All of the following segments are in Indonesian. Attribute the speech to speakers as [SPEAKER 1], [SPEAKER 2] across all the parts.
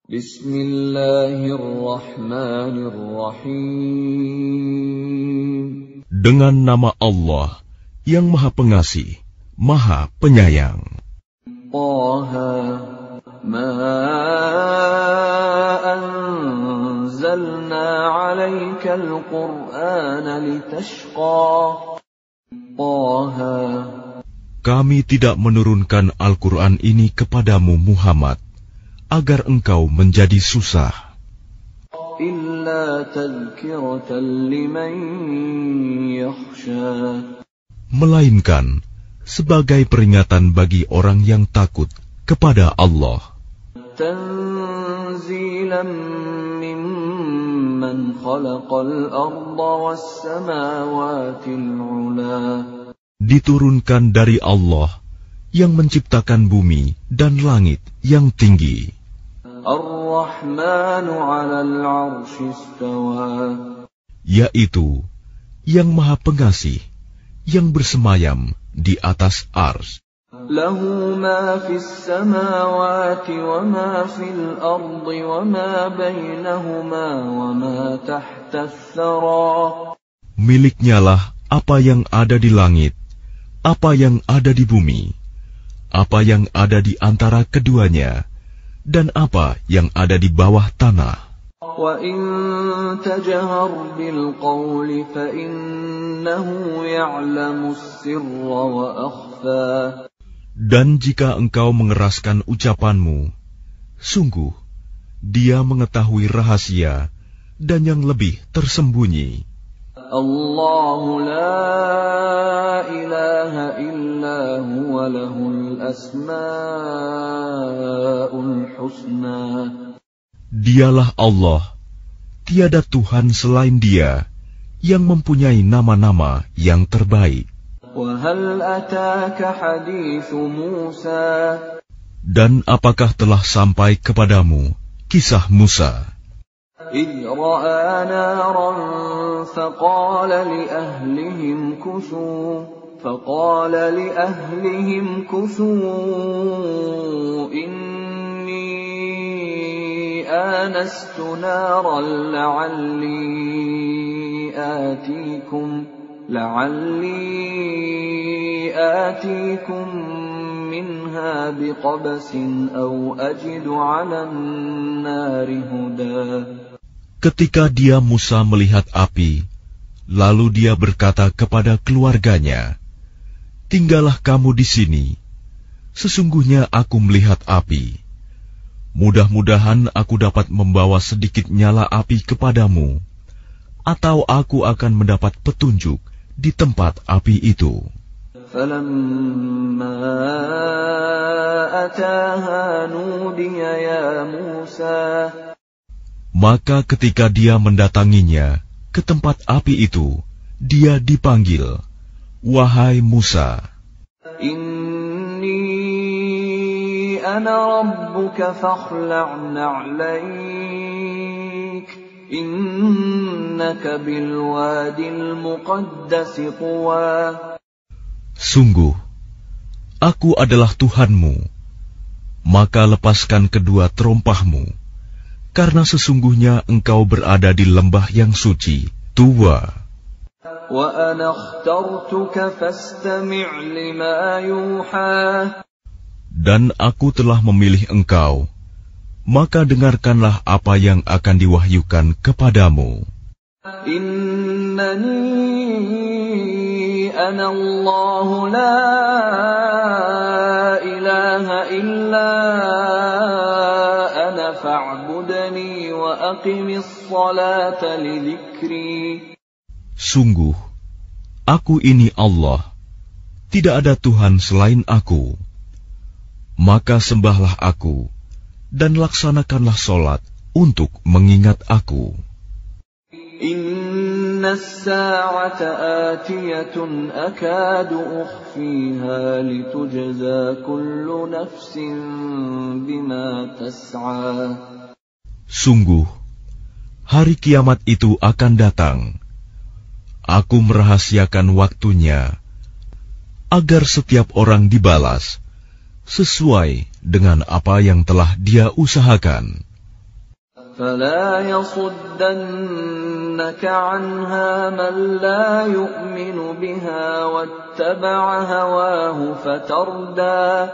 [SPEAKER 1] Bismillahirrahmanirrahim.
[SPEAKER 2] Dengan nama Allah yang Maha Pengasih, Maha Penyayang.
[SPEAKER 1] Taha, ma anzalna 'alaikal Qur'ana litashqa. Taha,
[SPEAKER 2] kami tidak menurunkan Al-Quran ini kepadamu Muhammad agar engkau menjadi susah,
[SPEAKER 1] illa tadhkiratan liman yakhsha,
[SPEAKER 2] melainkan sebagai peringatan bagi orang yang takut kepada Allah.
[SPEAKER 1] Tanzilan mimman khalaqal arda was samawatil 'ula,
[SPEAKER 2] diturunkan dari Allah yang menciptakan bumi dan langit yang tinggi.
[SPEAKER 1] Ar-Rahmanu 'alal 'arsy istawa,
[SPEAKER 2] yaitu yang Maha Pengasih yang bersemayam di atas ars.
[SPEAKER 1] Lahu ma fis samawati wa ma fil ardi wa ma bainahuma wa ma tahta ats-tsara,
[SPEAKER 2] miliknyalah apa yang ada di langit, apa yang ada di bumi, apa yang ada di antara keduanya, dan apa yang ada di bawah tanah.
[SPEAKER 1] Wa in tajhar bil qawli fa innahu ya'lamu as-sirra wa akhfa,
[SPEAKER 2] dan jika engkau mengeraskan ucapanmu, sungguh Dia mengetahui rahasia dan yang lebih tersembunyi.
[SPEAKER 1] Allahu la ilaha illa huwa lahul asma'ul husna.
[SPEAKER 2] Dialah Allah, tiada Tuhan selain Dia yang mempunyai nama-nama yang terbaik.
[SPEAKER 1] Wa hal ataka hadithu Musa,
[SPEAKER 2] dan apakah telah sampai kepadamu kisah Musa?
[SPEAKER 1] إذ رأى نارا فقال لأهلهم كثوا إني آنست نارا لعلي آتيكم منها بقبس أو أجد على النار هدى.
[SPEAKER 2] Ketika dia Musa melihat api, lalu dia berkata kepada keluarganya, "Tinggallah kamu di sini. Sesungguhnya aku melihat api. Mudah-mudahan aku dapat membawa sedikit nyala api kepadamu, atau aku akan mendapat petunjuk di tempat api itu."
[SPEAKER 1] فَلَمَّا أَتَاهَا نُودِيَ يَا مُوسَى.
[SPEAKER 2] Maka ketika dia mendatanginya ke tempat api itu, dia dipanggil, "Wahai Musa,
[SPEAKER 1] Inni ana rabbuka fakhla'na 'alaik, innaka bil wadil muqaddas tuwa."
[SPEAKER 2] Sungguh, aku adalah Tuhanmu, maka lepaskan kedua terompahmu, karena sesungguhnya engkau berada di lembah yang suci, Tuwa.
[SPEAKER 1] Wa ana akhtartuka fastami' lima yuha.
[SPEAKER 2] Dan aku telah memilih engkau, maka dengarkanlah apa yang akan diwahyukan kepadamu.
[SPEAKER 1] Innani ana Allah la ilaha illa ana fa'budni wa aqimis salata li dzikri.
[SPEAKER 2] Sungguh, aku ini Allah, tidak ada Tuhan selain aku. Maka sembahlah aku, dan laksanakanlah solat untuk mengingat aku.
[SPEAKER 1] Inna as-sa'ata atiyatun akadu ukhfiha litujza kullu nafsin bima tas'a.
[SPEAKER 2] Sungguh, hari kiamat itu akan datang. Aku merahasiakan waktunya, agar setiap orang dibalas sesuai dengan apa yang telah dia usahakan.
[SPEAKER 1] فلا يصدنك عنها من لا يؤمن بها واتبع هواه فتردى.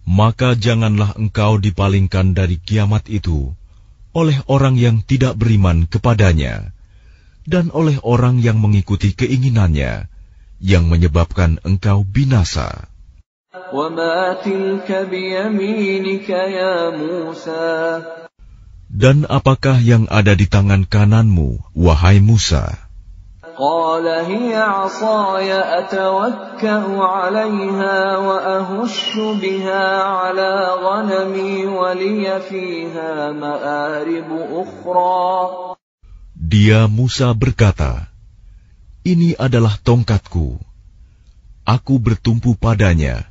[SPEAKER 2] Maka janganlah engkau dipalingkan dari kiamat itu oleh orang yang tidak beriman kepadanya dan oleh orang yang mengikuti keinginannya yang menyebabkan engkau binasa.
[SPEAKER 1] وَمَا تِلْكَ بِيَمِينِكَ يَا مُوسَى.
[SPEAKER 2] Dan apakah yang ada di tangan kananmu, wahai Musa?
[SPEAKER 1] قال هي عصاي أتوكأ عليها وأهش بها على غنمي ولي فيها مآرب أخرى.
[SPEAKER 2] Dia Musa berkata, ini adalah tongkatku. Aku bertumpu padanya,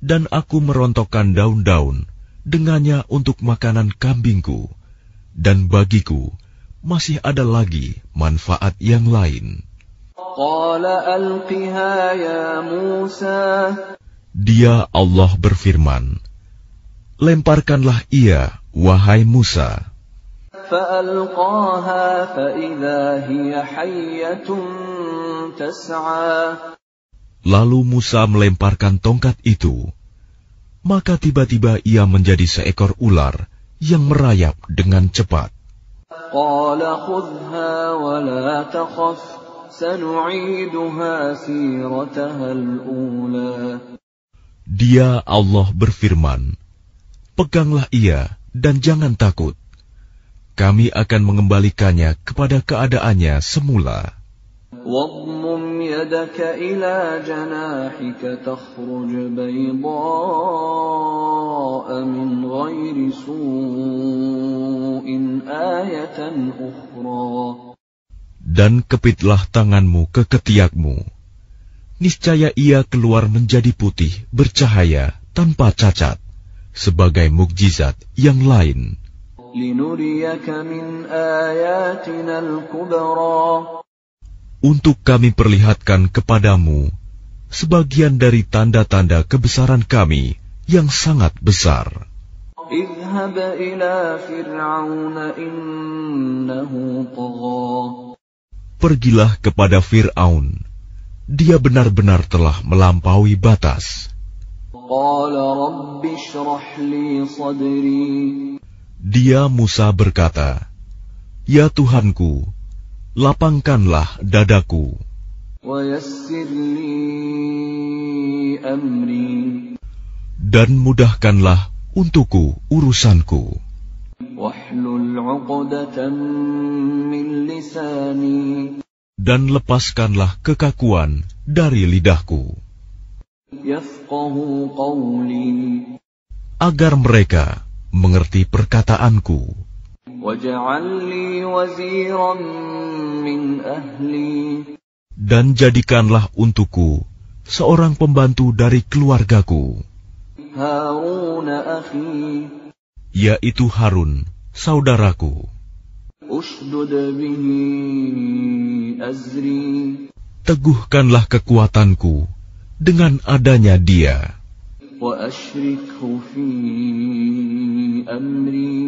[SPEAKER 2] dan aku merontokkan daun-daun dengannya untuk makanan kambingku, dan bagiku masih ada lagi manfaat yang lain. Dia Allah berfirman, lemparkanlah ia, wahai Musa. Lalu Musa melemparkan tongkat itu. Maka tiba-tiba ia menjadi seekor ular yang merayap dengan cepat. Dia Allah berfirman, peganglah ia dan jangan takut. Kami akan mengembalikannya kepada keadaannya semula.
[SPEAKER 1] واضمم يدك إلى جناحك تخرج بيضاء من غير سوء آية أخرى.
[SPEAKER 2] Dan kepitlah tanganmu ke ketiakmu. Niscaya ia keluar menjadi putih, bercahaya, tanpa cacat, sebagai mukjizat yang lain.
[SPEAKER 1] لنريك من آياتنا الكبرى.
[SPEAKER 2] Untuk kami perlihatkan kepadamu sebagian dari tanda-tanda kebesaran kami yang sangat besar.
[SPEAKER 1] اذهب إلى فرعون إنه طغى.
[SPEAKER 2] Pergilah kepada Fir'aun, dia benar-benar telah melampaui batas.
[SPEAKER 1] قال رب اشرح لي صدري.
[SPEAKER 2] Dia Musa berkata, ya Tuhanku, lapangkanlah dadaku.
[SPEAKER 1] ويسر لي أمري.
[SPEAKER 2] Dan mudahkanlah untukku urusanku.
[SPEAKER 1] واحلل عقدة من لساني.
[SPEAKER 2] Dan lepaskanlah kekakuan dari lidahku.
[SPEAKER 1] يفقهوا قولي.
[SPEAKER 2] Agar mereka mengerti perkataanku.
[SPEAKER 1] واجعل لي وزيرا من أهلي.
[SPEAKER 2] Dan jadikanlah untukku seorang pembantu dari keluargaku.
[SPEAKER 1] هارون أخي.
[SPEAKER 2] Yaitu Harun, saudaraku.
[SPEAKER 1] أشدد به أزري.
[SPEAKER 2] Teguhkanlah kekuatanku dengan adanya dia.
[SPEAKER 1] وأشركه في أمري.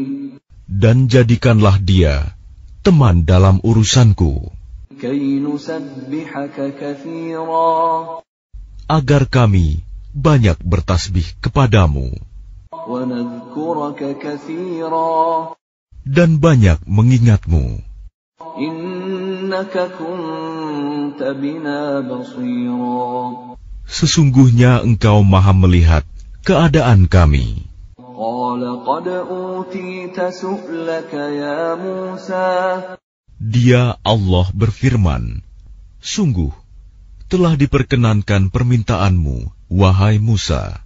[SPEAKER 2] Dan jadikanlah dia teman dalam urusanku.
[SPEAKER 1] كي نسبحك كثيرا.
[SPEAKER 2] Agar kami banyak bertasbih kepadamu.
[SPEAKER 1] ونذكرك كثيرا.
[SPEAKER 2] Dan banyak mengingatmu.
[SPEAKER 1] إنك كنت بنا بصيرا.
[SPEAKER 2] Sesungguhnya engkau maha melihat keadaan kami.
[SPEAKER 1] قال قد أوتيت سؤلك يا موسى.
[SPEAKER 2] Dia Allah berfirman, sungguh telah diperkenankan permintaanmu, wahai Musa.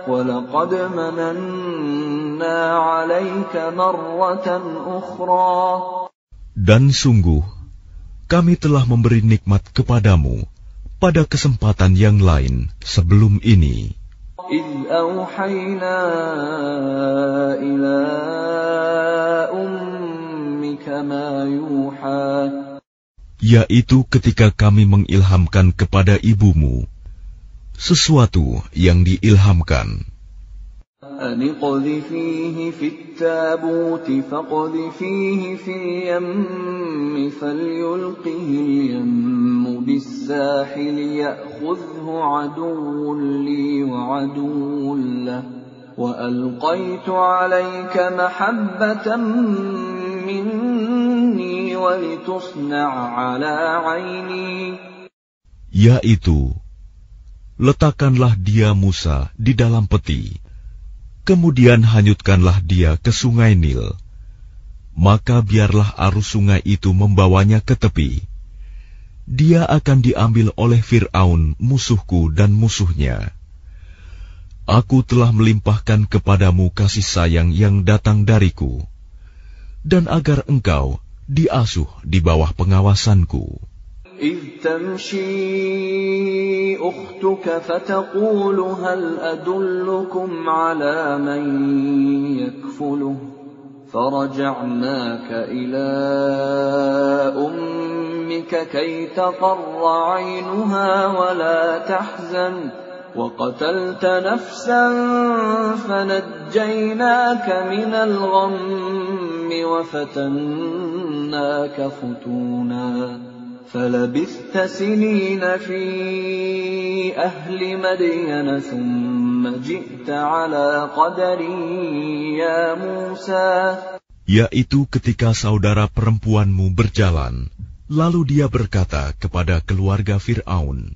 [SPEAKER 1] وَلَقَدْ مَنَنَّا عَلَيْكَ مَرَّةً أُخْرَى.
[SPEAKER 2] Dan sungguh kami telah memberi nikmat kepadamu pada kesempatan yang lain sebelum ini.
[SPEAKER 1] إِذْ أَوْحَيْنَا إِلَىٰ أُمِّكَ مَا يُوحَىٰ.
[SPEAKER 2] Yaitu ketika kami mengilhamkan kepada ibumu sesuatu yang diilhamkan.
[SPEAKER 1] أن اقذفيه في التابوت فاقذفيه في اليم فليلقه اليم بالساحل يأخذه عدو لي وعدو له وألقيت عليك محبة مني ولتصنع على عيني.
[SPEAKER 2] Yaitu, letakkanlah dia Musa di dalam peti, kemudian hanyutkanlah dia ke sungai Nil. Maka biarlah arus sungai itu membawanya ke tepi. Dia akan diambil oleh Fir'aun, musuhku dan musuhnya. Aku telah melimpahkan kepadamu kasih sayang yang datang dariku, dan agar engkau diasuh di bawah pengawasanku.
[SPEAKER 1] إذ تمشي أختك فتقول هل أدلكم على من يكفله فرجعناك إلى أمك كي تقر عينها ولا تحزن وقتلت نفسا فنجيناك من الغم وفتناك فتونا فلبثت سنين في أهل مدين ثم جئت على قدر يا موسى.
[SPEAKER 2] Yaitu ketika saudara perempuanmu berjalan, lalu dia berkata kepada keluarga Fir'aun,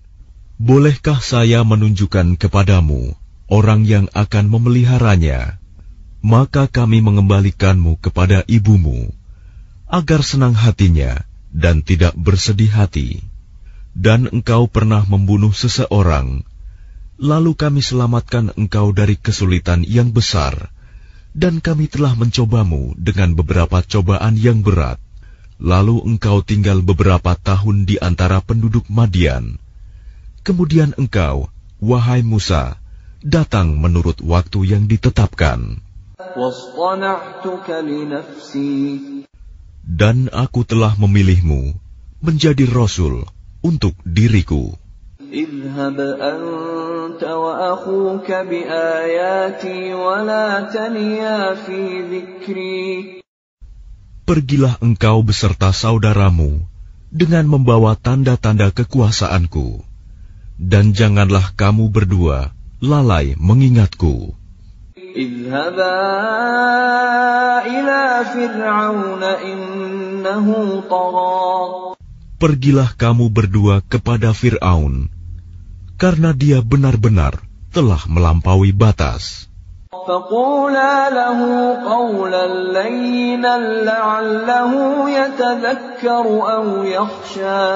[SPEAKER 2] bolehkah saya menunjukkan kepadamu orang yang akan memeliharanya? Maka kami mengembalikanmu kepada ibumu, agar senang hatinya dan tidak bersedih hati. Dan engkau pernah membunuh seseorang, lalu kami selamatkan engkau dari kesulitan yang besar, dan kami telah mencobamu dengan beberapa cobaan yang berat. Lalu engkau tinggal beberapa tahun di antara penduduk Madian. Kemudian engkau, wahai Musa, datang menurut waktu yang ditetapkan. Dan aku telah memilihmu menjadi Rasul untuk diriku.
[SPEAKER 1] اذهب أنت وأخوك بآياتي ولا تنيا في ذكري.
[SPEAKER 2] Pergilah engkau beserta saudaramu dengan membawa tanda-tanda kekuasaanku, dan janganlah kamu berdua lalai mengingatku.
[SPEAKER 1] اذهبا إلى فرعون إنه طغى.
[SPEAKER 2] Pergilah kamu berdua kepada Fir'aun, karena dia benar-benar telah melampaui batas.
[SPEAKER 1] فقولا له قولا لينا لعله يتذكر أو يخشى.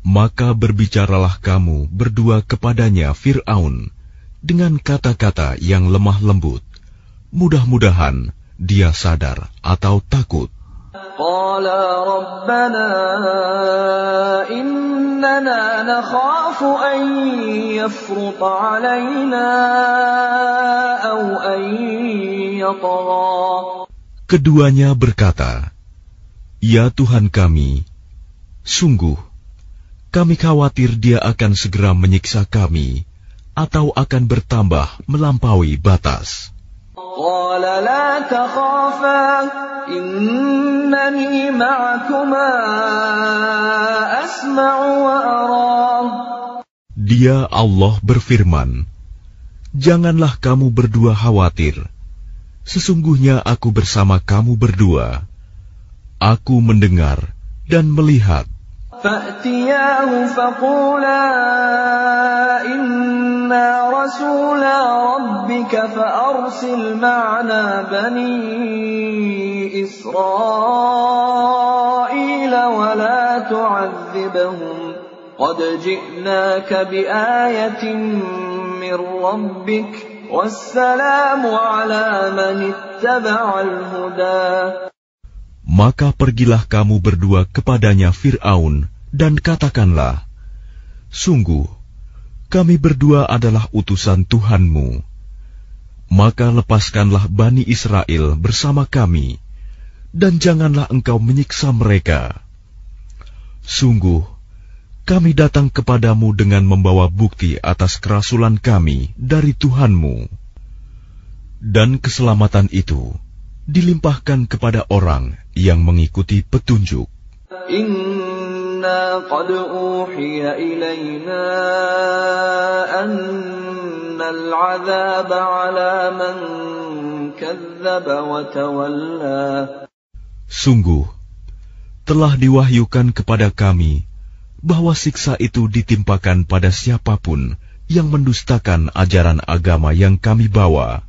[SPEAKER 2] Maka berbicaralah kamu berdua kepadanya Fir'aun dengan kata-kata yang lemah lembut. Mudah-mudahan dia sadar atau takut.
[SPEAKER 1] قالا ربنا إننا نخاف أن يفرط علينا أو أن يطغى.
[SPEAKER 2] Keduanya berkata, ya Tuhan kami, sungguh kami khawatir dia akan segera menyiksa kami atau akan bertambah melampaui batas.
[SPEAKER 1] قال لا تخافا إنني معكما أسمع وأرى.
[SPEAKER 2] Dia Allah berfirman, janganlah kamu berdua khawatir. Sesungguhnya aku bersama kamu berdua. Aku mendengar dan melihat.
[SPEAKER 1] فأتياه فقولا إنا رسولا ربك فأرسل معنا بني إسرائيل ولا تعذبهم قد جئناك بآية من ربك والسلام على من اتبع الهدى.
[SPEAKER 2] Maka pergilah kamu berdua kepadanya Fir'aun dan katakanlah, sungguh, kami berdua adalah utusan Tuhanmu. Maka lepaskanlah Bani Israel bersama kami, dan janganlah engkau menyiksa mereka. Sungguh, kami datang kepadamu dengan membawa bukti atas kerasulan kami dari Tuhanmu. Dan keselamatan itu dilimpahkan kepada orang yang mengikuti petunjuk.
[SPEAKER 1] Inna qad uhiya ilayna annal 'adzaba 'ala man kadzdzaba wa tawalla.
[SPEAKER 2] Sungguh, telah diwahyukan kepada kami bahwa siksa itu ditimpakan pada siapapun yang mendustakan ajaran agama yang kami bawa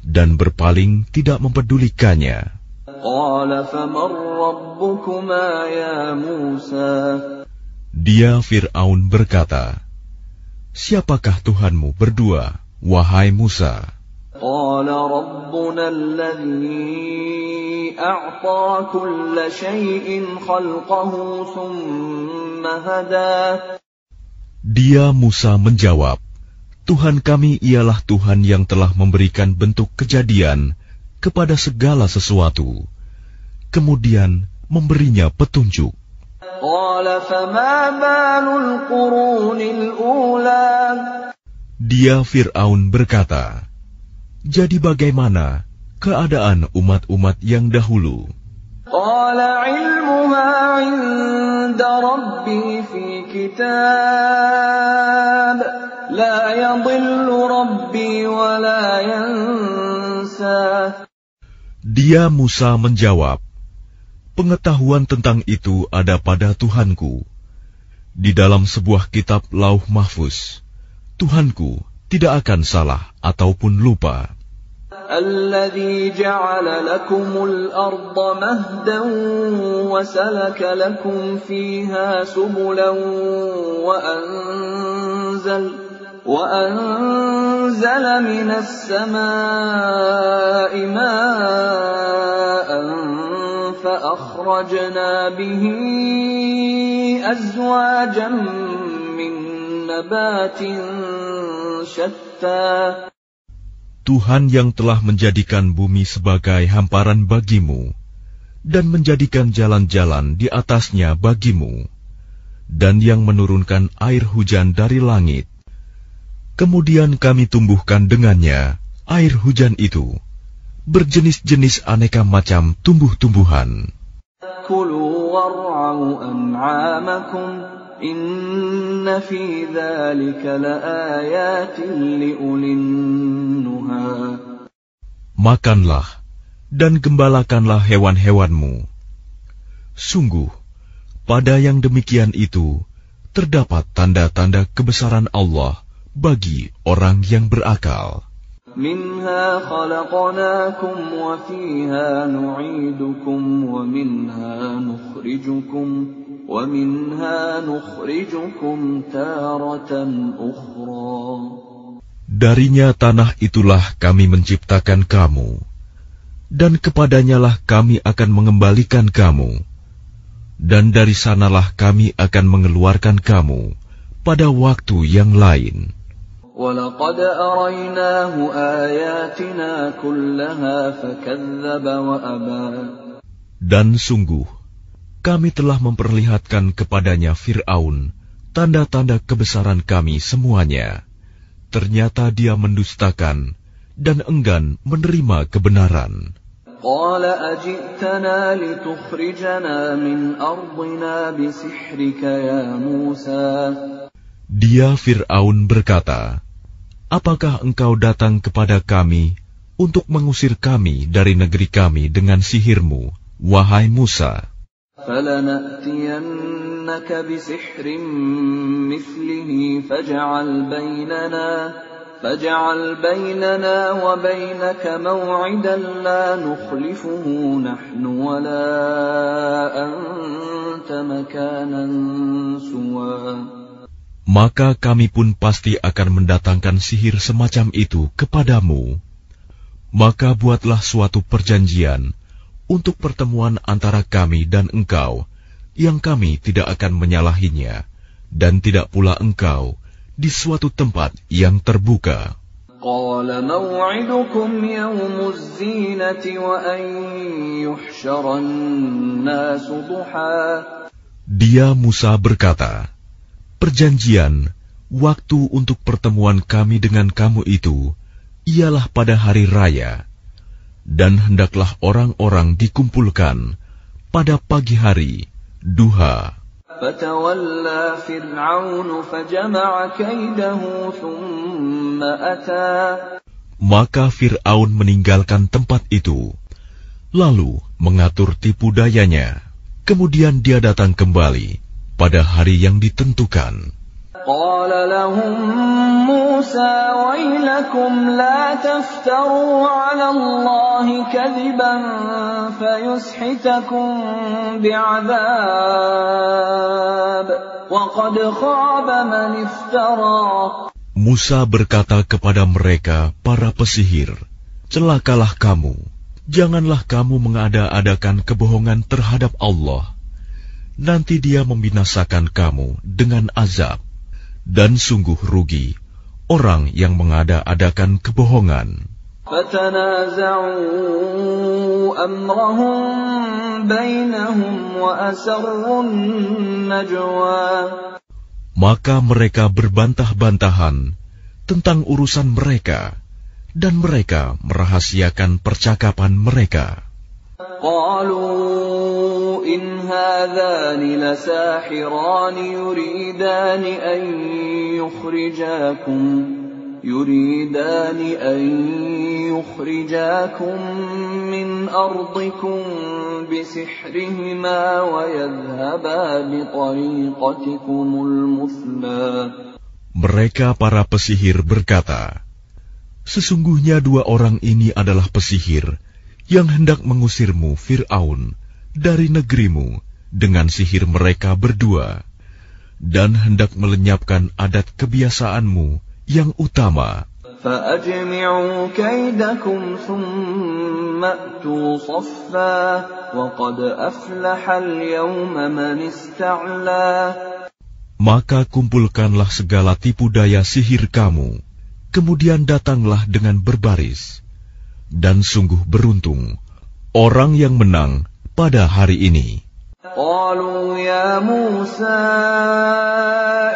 [SPEAKER 2] dan berpaling tidak mempedulikannya.
[SPEAKER 1] Qala faman rabbukuma ya Musa.
[SPEAKER 2] Dia Fir'aun berkata, siapakah Tuhanmu berdua, wahai Musa?
[SPEAKER 1] Qala rabbuna alladhi a'ta kulla shay'in khalqahu thumma hada.
[SPEAKER 2] Dia Musa menjawab, Tuhan kami ialah Tuhan yang telah memberikan bentuk kejadian kepada segala sesuatu, kemudian memberinya petunjuk. Dia Fir'aun berkata, jadi bagaimana keadaan umat-umat yang dahulu? Dia Musa menjawab, pengetahuan tentang itu ada pada Tuhanku. Di dalam sebuah kitab Lauh Mahfuz, Tuhanku tidak akan salah ataupun lupa.
[SPEAKER 1] الذي جعل لكم الأرض مهدا وسلك لكم فيها سبلا وأنزل من السماء ماء فأخرجنا به أزواجا من نبات شتى.
[SPEAKER 2] Tuhan yang telah menjadikan bumi sebagai hamparan bagimu dan menjadikan jalan-jalan di atasnya bagimu, dan yang menurunkan air hujan dari langit. Kemudian kami tumbuhkan dengannya air hujan itu berjenis-jenis aneka macam tumbuh-tumbuhan.
[SPEAKER 1] Kulu war'au an'amakum inna fi dzalika laayatin liulin nuha.
[SPEAKER 2] Makanlah dan gembalakanlah hewan-hewanmu. Sungguh, pada yang demikian itu terdapat tanda-tanda kebesaran Allah bagi orang yang berakal.
[SPEAKER 1] Minha khalaqnakum wa fiha nu'idukum wa minha nukhrijukum taratan ukhra.
[SPEAKER 2] Darinya tanah itulah kami menciptakan kamu, dan kepadanyalah kami akan mengembalikan kamu, dan dari sanalah kami akan mengeluarkan kamu pada waktu yang lain.
[SPEAKER 1] وَلَقَدْ أَرَيْنَاهُ آيَاتِنَا كُلَّهَا فَكَذَّبَ وَأَبَى.
[SPEAKER 2] Dan sungguh, kami telah memperlihatkan kepadanya Fir'aun tanda-tanda kebesaran kami semuanya. Ternyata dia mendustakan dan enggan menerima kebenaran.
[SPEAKER 1] قَالَ أَجِئْتَنَا لِتُخْرِجَنَا مِنْ أَرْضِنَا بِسِحْرِكَ يَا مُوسَى.
[SPEAKER 2] Dia Fir'aun berkata, apakah engkau datang kepada kami untuk mengusir kami dari negeri kami dengan sihirmu, wahai Musa?
[SPEAKER 1] فَلَنَأْتِيَنَّكَ بِسِحْرٍ مِثْلِهِ فَاجْعَلْ بَيْنَنَا وَبَيْنَكَ مَوْعِدًا لَا نُخْلِفُهُ نَحْنُ وَلَا أَنْتَ مَكَانًا سُوًى.
[SPEAKER 2] Maka kami pun pasti akan mendatangkan sihir semacam itu kepadamu. Maka buatlah suatu perjanjian untuk pertemuan antara kami dan engkau, yang kami tidak akan menyalahinya, dan tidak pula engkau di suatu tempat yang terbuka.
[SPEAKER 1] قَالَ مَوْعِدُكُمْ يَوْمُ الزِّينَةِ وَأَنْ يُحْشَرَ النَّاسُ ضُحًى.
[SPEAKER 2] Dia Musa berkata, perjanjian, waktu untuk pertemuan kami dengan kamu itu ialah pada hari raya, dan hendaklah orang-orang dikumpulkan pada pagi hari, duha.
[SPEAKER 1] فَتَوَلَّى فِرْعَوْنُ فَجَمَعَ كَيْدَهُ ثُمَّ أَتَى.
[SPEAKER 2] Maka Fir'aun meninggalkan tempat itu, lalu mengatur tipu dayanya. Kemudian dia datang kembali pada hari yang ditentukan.
[SPEAKER 1] قال لهم موسى ويلكم لا تفتروا على الله كذبا فيسحتكم بعذاب وقد خاب من افترى.
[SPEAKER 2] Musa berkata kepada mereka, para pesihir, celakalah kamu, janganlah kamu mengada-adakan kebohongan terhadap Allah. Nanti dia membinasakan kamu dengan azab. Dan sungguh rugi orang yang mengada-adakan kebohongan.
[SPEAKER 1] فَتَنَازَعُوا أَمْرَهُمْ بَيْنَهُمْ وَأَسَرُّوا النَّجْوَى.
[SPEAKER 2] Maka mereka berbantah-bantahan tentang urusan mereka, dan mereka merahasiakan percakapan mereka.
[SPEAKER 1] قالوا إن هذان لساحران يريدان أن يخرجاكم من أرضكم بسحرهما ويذهبا بطريقتكم المثلى.
[SPEAKER 2] Mereka para pesihir berkata, sesungguhnya dua orang ini adalah pesihir yang hendak mengusirmu, Fir'aun, dari negerimu dengan sihir mereka berdua, dan hendak melenyapkan adat kebiasaanmu yang utama.
[SPEAKER 1] فَأَجْمِعُوا كَيْدَكُمْ ثُمَّ أْتُوا صَفًّا وَقَدْ أَفْلَحَ الْيَوْمَ مَنِ اسْتَعْلَى.
[SPEAKER 2] Maka kumpulkanlah segala tipu daya sihir kamu, kemudian datanglah dengan berbaris. Dan sungguh beruntung orang yang menang pada hari ini.
[SPEAKER 1] قالوا يا موسى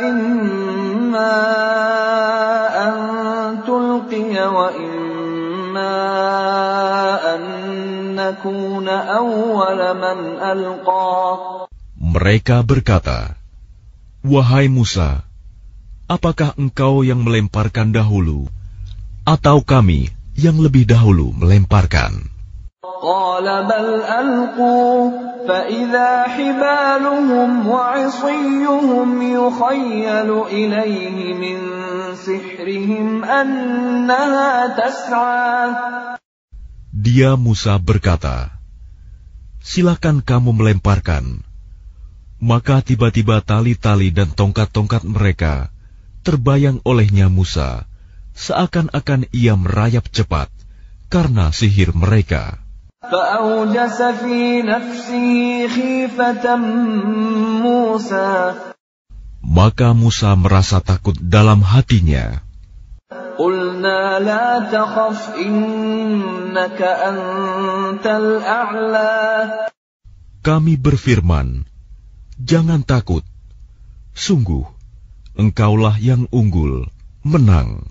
[SPEAKER 1] إما أن تلقي وإما أن نكون أول من ألقى.
[SPEAKER 2] Mereka berkata, wahai Musa, apakah engkau yang melemparkan dahulu, atau kami yang lebih dahulu melemparkan?
[SPEAKER 1] قال بل ألقوا فإذا حبالهم وعصيهم يخيل إليه من سحرهم أنها تسعى.
[SPEAKER 2] Dia Musa berkata, silakan kamu melemparkan. Maka tiba-tiba tali-tali dan tongkat-tongkat mereka terbayang olehnya Musa, seakan-akan ia merayap cepat karena sihir mereka.
[SPEAKER 1] فأوجس في نفسه خيفة موسى.
[SPEAKER 2] Maka Musa merasa takut dalam hatinya.
[SPEAKER 1] قلنا لا تخف إنك أنت الأعلى.
[SPEAKER 2] Kami berfirman, jangan takut, sungguh engkaulah yang unggul, menang.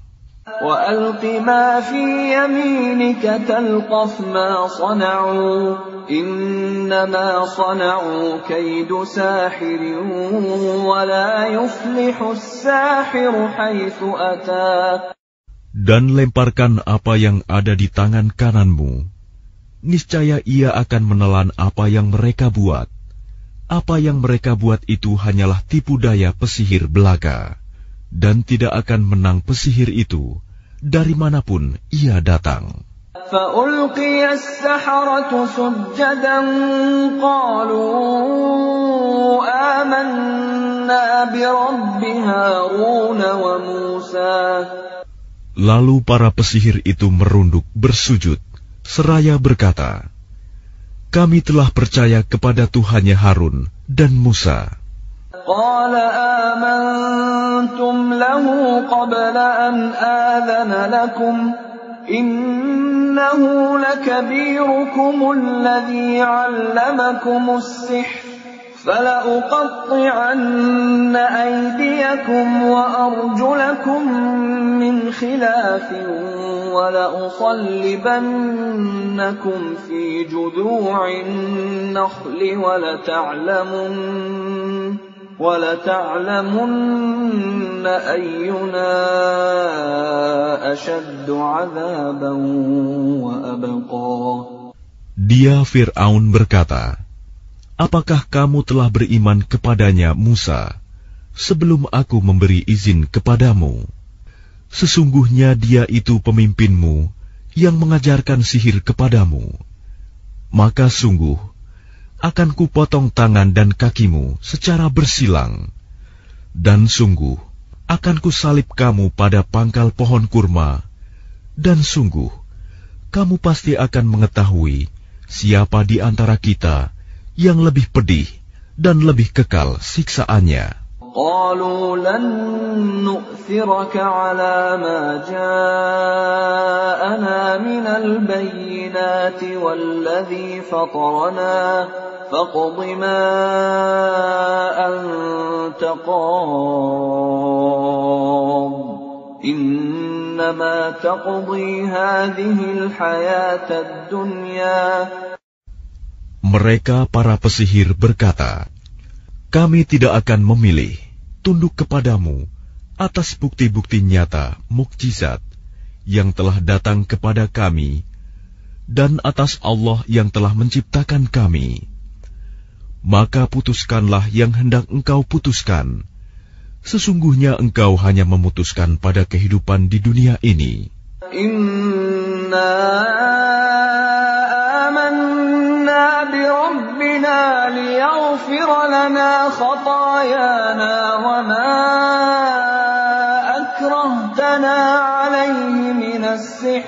[SPEAKER 1] وَأَلْقِ مَا فِي يَمِينِكَ تَلْقَفْ مَا صَنَعُوا إِنَّمَا صَنَعُوا كَيْدُ سَاحِرٍ وَلَا يُفْلِحُ السَّاحِرُ حَيْثُ أَتَى.
[SPEAKER 2] Dan lemparkan apa yang ada di tangan kananmu. Niscaya ia akan menelan apa yang mereka buat. Apa yang mereka buat itu hanyalah tipu daya pesihir belaka. Dan tidak akan menang pesihir itu dari manapun ia datang.
[SPEAKER 1] فَأُلْقِيَ السَّحَرَةُ سُجَّدًا قَالُوا آمَنَّا بِرَبِّ هَارُونَ وَمُوسَى.
[SPEAKER 2] Lalu para pesihir itu merunduk bersujud seraya berkata, kami telah percaya kepada Tuhannya Harun dan Musa.
[SPEAKER 1] قال آمنتم له قبل أن آذن لكم إنه لكبيركم الذي علمكم السحر فَلَأُقَطِّعَنَّ أَيْدِيَكُمْ وَأَرْجُلَكُم مِّنْ خِلَافٍ وَلَأُصَلِّبَنَّكُمْ فِي جُذُوعِ النَّخْلِ وَلَتَعْلَمُنَّ أَيُّنَا أَشَدُّ عَذَابًا وَأَبْقَىٰ.
[SPEAKER 2] Dia Fir'aun berkata, apakah kamu telah beriman kepadanya Musa sebelum aku memberi izin kepadamu? Sesungguhnya dia itu pemimpinmu yang mengajarkan sihir kepadamu. Maka sungguh akan kupotong tangan dan kakimu secara bersilang, dan sungguh akan kusalib kamu pada pangkal pohon kurma, dan sungguh kamu pasti akan mengetahui siapa di antara kita yang lebih pedih dan lebih kekal siksaannya.
[SPEAKER 1] قالوا لن نؤثرك على ما جاءنا من البينات والذي فطرنا فاقض ما أنت قاض إنما تقضي هذه الحياة الدنيا.
[SPEAKER 2] Mereka para pesihir berkata, kami tidak akan memilih tunduk kepadamu atas bukti-bukti nyata mukjizat yang telah datang kepada kami dan atas Allah yang telah menciptakan kami. Maka putuskanlah yang hendak engkau putuskan. Sesungguhnya engkau hanya memutuskan pada kehidupan di dunia ini.
[SPEAKER 1] Inna amanna bi rabbina liyaghfir lana khatayana wa ma akrahtana alayhi minas sihr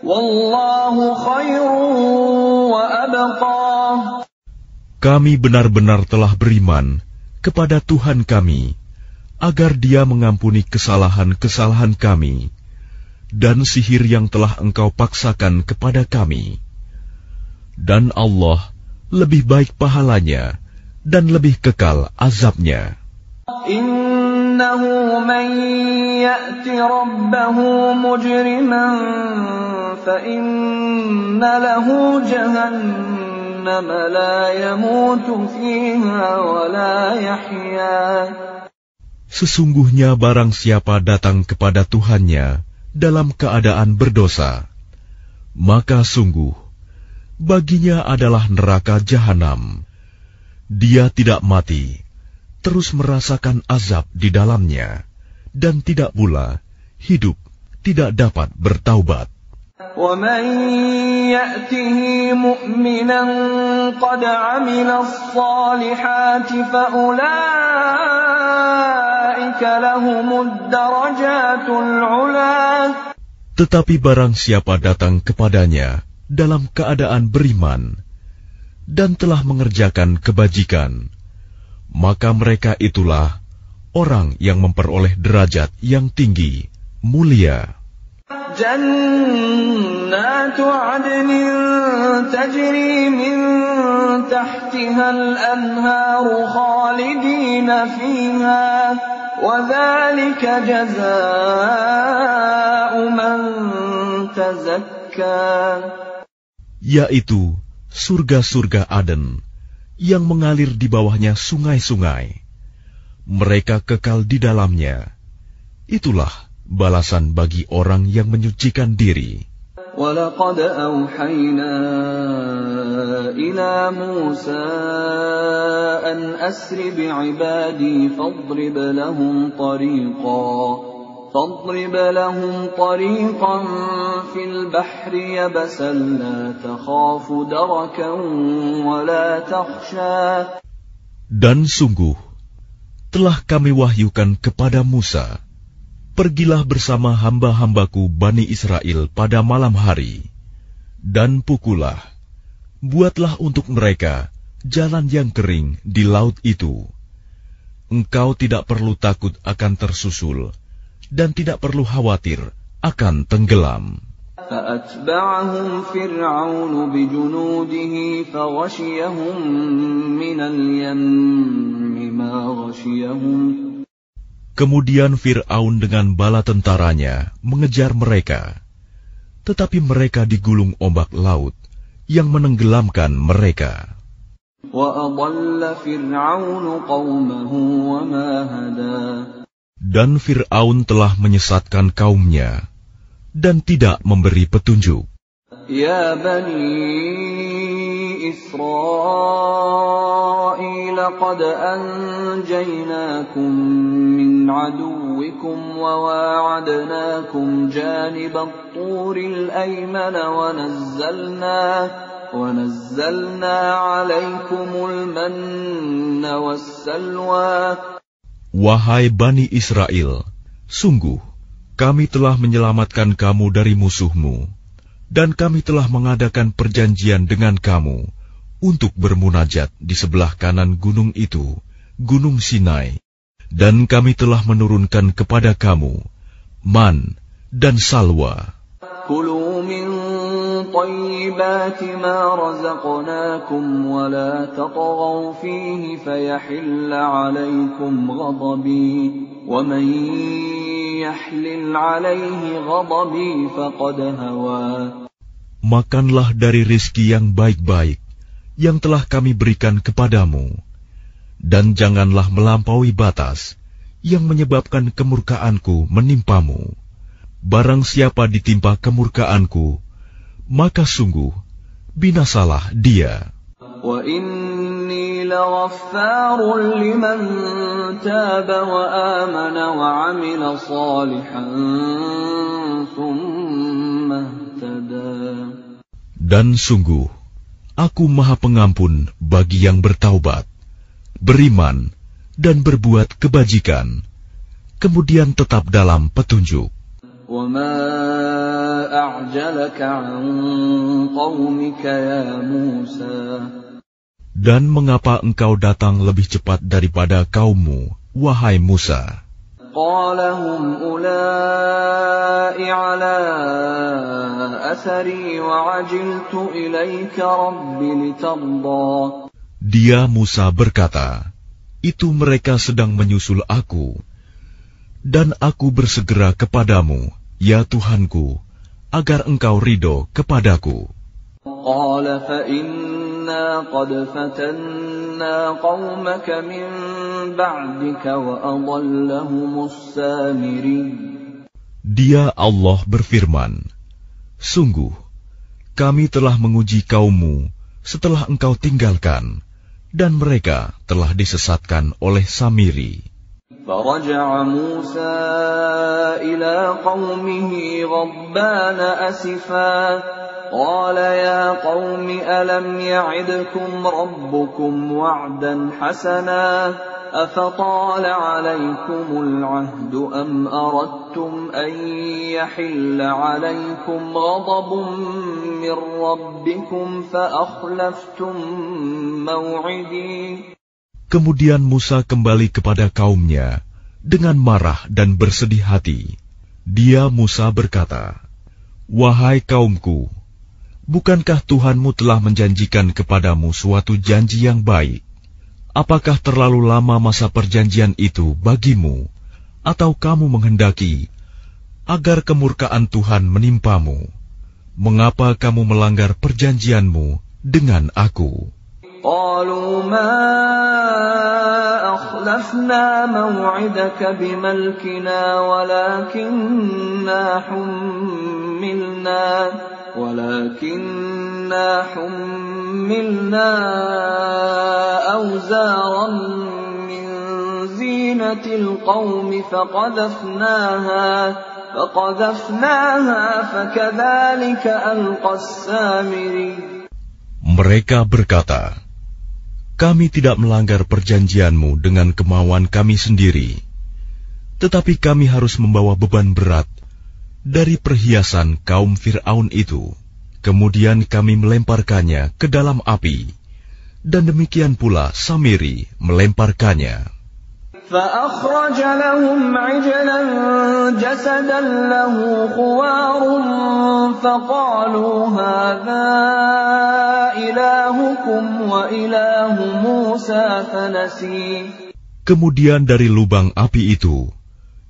[SPEAKER 1] wallahu khairun wa abqa.
[SPEAKER 2] Kami benar-benar telah beriman kepada Tuhan kami, agar Dia mengampuni kesalahan-kesalahan kami, dan sihir yang telah engkau paksakan kepada kami. Dan Allah lebih baik pahalanya, dan lebih kekal azabnya.
[SPEAKER 1] Innahu man ya'ti rabbahu mujriman, fa inna lahu jahannam la yamutu fiha wa la yahya.
[SPEAKER 2] Sesungguhnya barang siapa datang kepada Tuhannya dalam keadaan berdosa, maka sungguh baginya adalah neraka jahanam. Dia tidak mati, terus merasakan azab di dalamnya, dan tidak pula hidup tidak dapat bertaubat.
[SPEAKER 1] وَمَنْ يَأْتِهِ مُؤْمِنًا قَدْ عَمِلَ الصَّالِحَاتِ فَأُولَئِكَ لَهُمُ الدَّرَجَاتُ الْعُلَى.
[SPEAKER 2] Tetapi barang siapa datang kepadanya dalam keadaan beriman dan telah mengerjakan kebajikan, maka mereka itulah orang yang memperoleh derajat yang tinggi, mulia.
[SPEAKER 1] جنات عدن تجري من تحتها الأنهار خالدين فيها وذلك جزاء من تزكى.
[SPEAKER 2] Yaitu surga-surga Aden yang mengalir di bawahnya sungai-sungai. Mereka kekal di dalamnya. Itulah balasan bagi orang yang menyucikan diri.
[SPEAKER 1] وَلَقَدْ أَوْحَيْنَا إِلَى مُوسَىٰ أَنْ أَسْرِ بِعِبَادِي فَاضْرِبْ لَهُمْ طَرِيقًا فِي الْبَحْرِ يَبَسًا لَا تَخَافُ دَرَكًا وَلَا تَخْشَىٰ.
[SPEAKER 2] Dan sungguh telah kami wahyukan kepada Musa, pergilah bersama hamba-hambaku Bani Israel pada malam hari, dan pukullah, buatlah untuk mereka jalan yang kering di laut itu. Engkau tidak perlu takut akan tersusul, dan tidak perlu khawatir akan tenggelam.
[SPEAKER 1] فأتبعهم فرعون بجنوده فغشيهم من اليم ما غشيهم.
[SPEAKER 2] Kemudian Fir'aun dengan bala tentaranya mengejar mereka, tetapi mereka digulung ombak laut yang menenggelamkan mereka. Dan Fir'aun telah menyesatkan kaumnya dan tidak memberi petunjuk.
[SPEAKER 1] Ya Bani Israel, qad anjaynakum min aduwikum wa wa'adnakum janibat turil ayman wa nazzalna alaikumul manna wassalwa.
[SPEAKER 2] Wahai Bani Israel, sungguh kami telah menyelamatkan kamu dari musuhmu, dan kami telah mengadakan perjanjian dengan kamu untuk bermunajat di sebelah kanan gunung itu, Gunung Sinai, dan kami telah menurunkan kepada kamu man dan salwa.
[SPEAKER 1] Kulu min tayyibati ma razaqnakum wa la tatghaw fihi fayahilla alaykum ghadabi wa man yahlil alayhi ghadabi faqad hawa.
[SPEAKER 2] Makanlah dari rizki yang baik-baik yang telah kami berikan kepadamu, dan janganlah melampaui batas yang menyebabkan kemurkaanku menimpamu. Barang siapa ditimpa kemurkaanku, maka sungguh binasalah dia.
[SPEAKER 1] Wa inni laghaffarun liman taba wa amana wa amila salihan thumma ihtada.
[SPEAKER 2] Dan sungguh Aku Maha Pengampun bagi yang bertaubat, beriman, dan berbuat kebajikan, kemudian tetap dalam petunjuk.
[SPEAKER 1] وَمَا أَعْجَلَكَ عَنْ قَوْمِكَ يَا مُوسَى.
[SPEAKER 2] Dan mengapa engkau datang lebih cepat daripada kaummu, wahai Musa?
[SPEAKER 1] قَالَ هُمْ أُولَاءِ عَلَىٰ أَثَرِي وَعَجِلْتُ إِلَيْكَ رَبِّ لِتَرْضَىٰ.
[SPEAKER 2] Dia Musa berkata, itu mereka sedang menyusul aku, dan aku bersegera kepadamu, ya Tuhanku, agar engkau ridho kepadaku.
[SPEAKER 1] قَالَ فَإِنَّا قَدْ فَتَنَّا قَوْمَكَ مِنْ بَعْدِكَ وَأَضَلَّهُمُ السَّامِرِيُّ.
[SPEAKER 2] Dia Allah berfirman, sungguh, kami telah menguji kaummu setelah engkau tinggalkan, dan mereka telah disesatkan oleh Samiri.
[SPEAKER 1] فَرَجَعَ مُوسَى إِلَىٰ قَوْمِهِ غَضْبَانَ أَسِفًا قَالَ يَا قَوْمِ أَلَمْ يَعِدْكُمْ رَبُّكُمْ وَعْدًا حَسَنًا أَفَطَالَ عَلَيْكُمُ الْعَهْدُ أَمْ أَرَدتُّمْ أَن يَحِلَّ عَلَيْكُمْ غَضَبٌ مِّن رَّبِّكُمْ فَأَخْلَفْتُم مَّوْعِدِي.
[SPEAKER 2] Kemudian Musa kembali kepada kaumnya dengan marah dan bersedih hati. Dia Musa berkata, wahai kaumku, bukankah Tuhanmu telah menjanjikan kepadamu suatu janji yang baik? Apakah terlalu lama masa perjanjian itu bagimu, atau kamu menghendaki agar kemurkaan Tuhan menimpamu? Mengapa kamu melanggar perjanjianmu dengan aku?
[SPEAKER 1] قالوا ما أخلفنا موعدك بملكنا ولكننا حملنا أوزارا من زينة القوم فقذفناها فكذلك ألقى السامري.
[SPEAKER 2] Mereka berkata, kami tidak melanggar perjanjianmu dengan kemauan kami sendiri, tetapi kami harus membawa beban berat dari perhiasan kaum Fir'aun itu. Kemudian kami melemparkannya ke dalam api, dan demikian pula Samiri melemparkannya.
[SPEAKER 1] فأخرج لهم عجلا جسدا له خوار فقالوا هذا إلهكم وإله موسى فنسي.
[SPEAKER 2] Kemudian dari lubang api itu,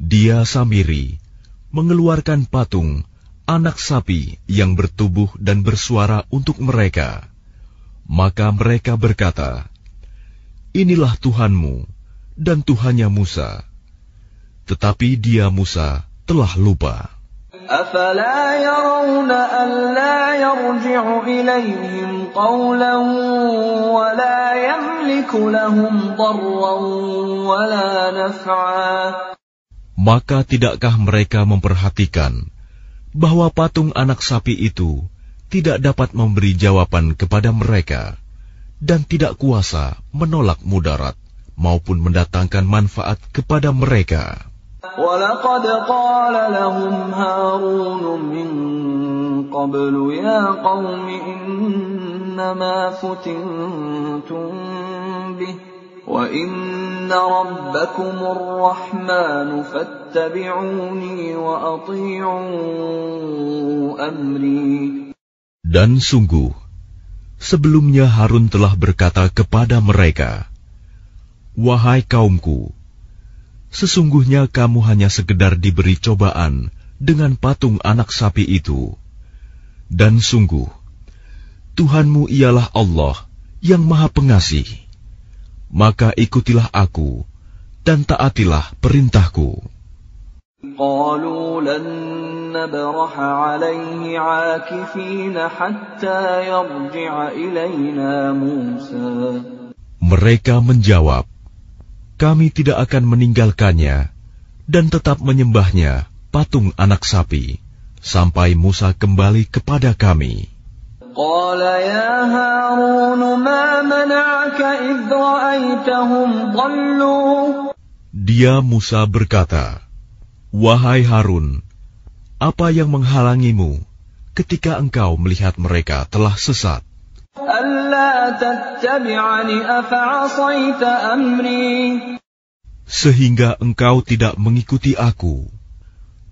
[SPEAKER 2] dia Samiri mengeluarkan patung anak sapi yang bertubuh dan bersuara untuk mereka. Maka mereka berkata, inilah Tuhanmu dan Tuhannya Musa. Tetapi dia Musa telah lupa.
[SPEAKER 1] أَفَلَا يَرَوْنَ أَلَّا يَرْجِعُ إِلَيْهِمْ قَوْلًا وَلَا يَمْلِكُ لَهُمْ ضَرًّا وَلَا نَفْعًا.
[SPEAKER 2] Maka tidakkah mereka memperhatikan bahwa patung anak sapi itu tidak dapat memberi jawaban kepada mereka dan tidak kuasa menolak mudarat maupun mendatangkan manfaat kepada mereka.
[SPEAKER 1] وَلَقَدْ قَالَ لَهُمْ هَارُونُ مِنْ قَبْلُ يَا قَوْمِ إِنَّمَا فُتِنْتُمْ بِهِ وَإِنَّ رَبَّكُمُ الرَّحْمَنُ فَاتَّبِعُونِي وَأَطِيعُوا أَمْرِي.
[SPEAKER 2] Dan sungguh, sebelumnya Harun telah berkata kepada mereka, wahai kaumku, sesungguhnya kamu hanya sekedar diberi cobaan dengan patung anak sapi itu. Dan sungguh, Tuhanmu ialah Allah yang Maha Pengasih. Maka ikutilah aku dan taatilah perintahku.
[SPEAKER 1] قالوا لن نبرح عليه عاكفين حتى يرجع إلينا موسى.
[SPEAKER 2] Mereka menjawab, kami tidak akan meninggalkannya dan tetap menyembahnya patung anak sapi sampai Musa kembali kepada kami.
[SPEAKER 1] قال يا هارون ما منعك إذ رأيتهم ضلوا.
[SPEAKER 2] Dia Musa berkata, wahai Harun, apa yang menghalangimu ketika engkau melihat mereka telah sesat?
[SPEAKER 1] ألا تتبعني أفعصيت أمري.
[SPEAKER 2] Sehingga engkau tidak mengikuti aku.